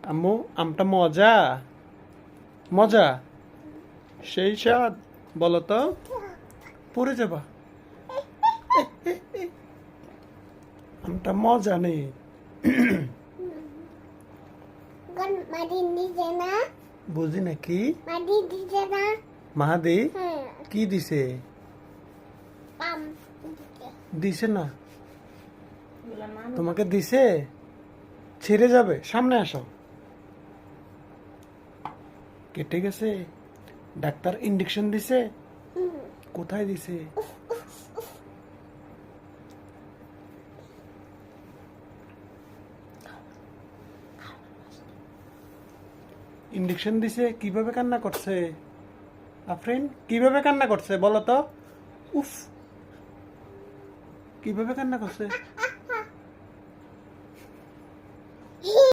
আম্মু আমটা মজা মজা সেই স্বাদ বলো তো পড়ে যাবা আমটা মজা নেই বুঝি নাকি মাহাদি কি দিছে দিছে না তোমাকে দিছে ছেড়ে যাবে সামনে আসো কেটে গেছে ডাক্তার ইনজেকশন দিছে কোথায় দিছে ইনজেকশন দিছে কিভাবে কান্না করছে আফরিন কিভাবে কান্না করছে বলো তো উফ কিভাবে কান্না করছে